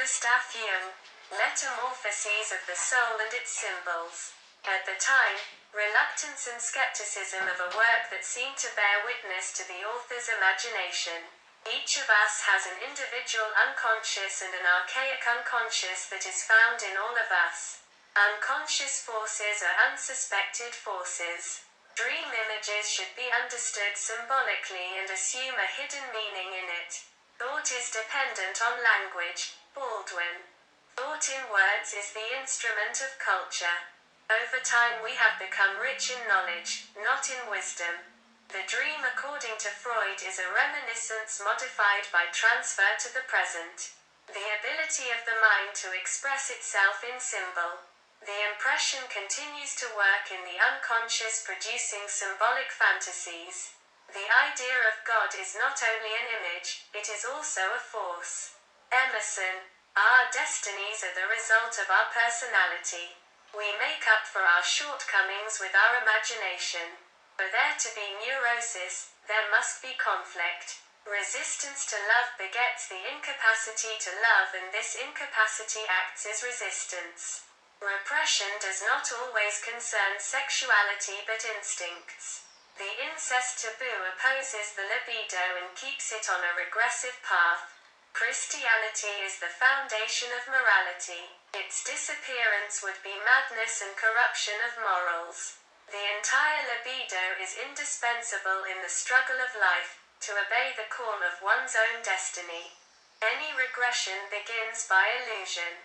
Gustav Jung, Metamorphoses of the Soul and its Symbols. At the time, reluctance and skepticism of a work that seemed to bear witness to the author's imagination. Each of us has an individual unconscious and an archaic unconscious that is found in all of us. Unconscious forces are unsuspected forces. Dream images should be understood symbolically and assume a hidden meaning in it. Thought is dependent on language. Baldwin. Thought in words is the instrument of culture. Over time we have become rich in knowledge, not in wisdom. The dream, according to Freud, is a reminiscence modified by transfer to the present. The ability of the mind to express itself in symbol. The impression continues to work in the unconscious, producing symbolic fantasies. The idea of God is not only an image, it is also a force. Emerson. Our destinies are the result of our personality. We make up for our shortcomings with our imagination. For there to be neurosis, there must be conflict. Resistance to love begets the incapacity to love, and this incapacity acts as resistance. Repression does not always concern sexuality but instincts. The incest taboo opposes the libido and keeps it on a regressive path. Christianity is the foundation of morality. Its disappearance would be madness and corruption of morals. The entire libido is indispensable in the struggle of life, to obey the call of one's own destiny. Any regression begins by illusion.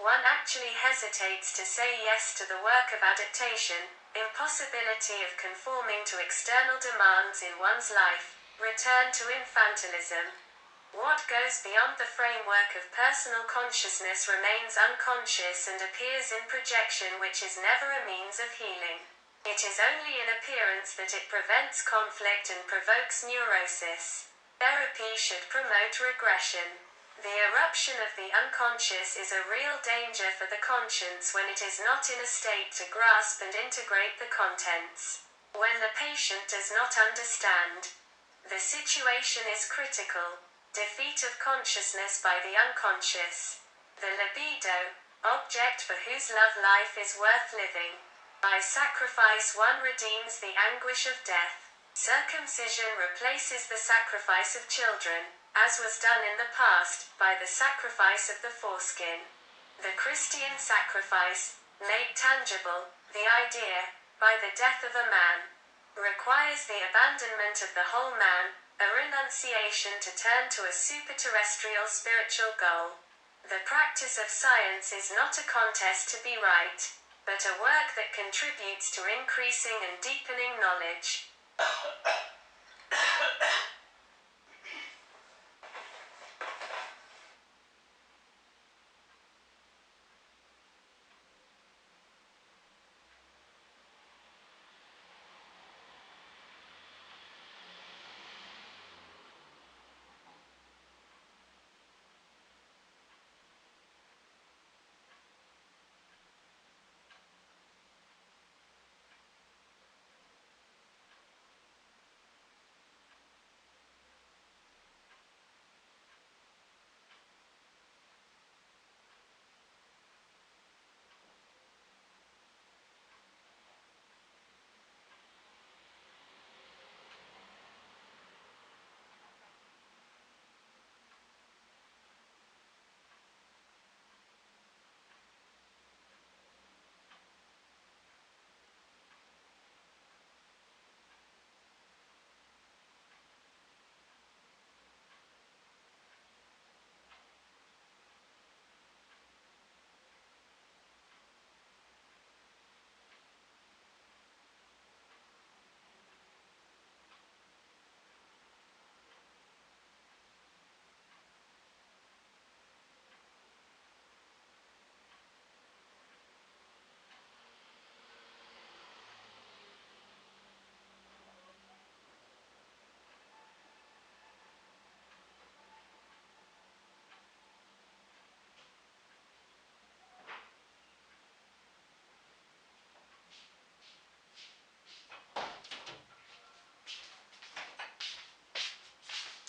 One actually hesitates to say yes to the work of adaptation, impossibility of conforming to external demands in one's life, return to infantilism. What goes beyond the framework of personal consciousness remains unconscious and appears in projection, which is never a means of healing. It is only in appearance that it prevents conflict and provokes neurosis. Therapy should promote regression. The eruption of the unconscious is a real danger for the conscience when it is not in a state to grasp and integrate the contents. When the patient does not understand, the situation is critical. Defeat of consciousness by the unconscious. The libido, object for whose love life is worth living. By sacrifice one redeems the anguish of death. Circumcision replaces the sacrifice of children, as was done in the past, by the sacrifice of the foreskin. The Christian sacrifice, made tangible, the idea, by the death of a man, requires the abandonment of the whole man, a renunciation to turn to a superterrestrial spiritual goal. The practice of science is not a contest to be right, but a work that contributes to increasing and deepening knowledge.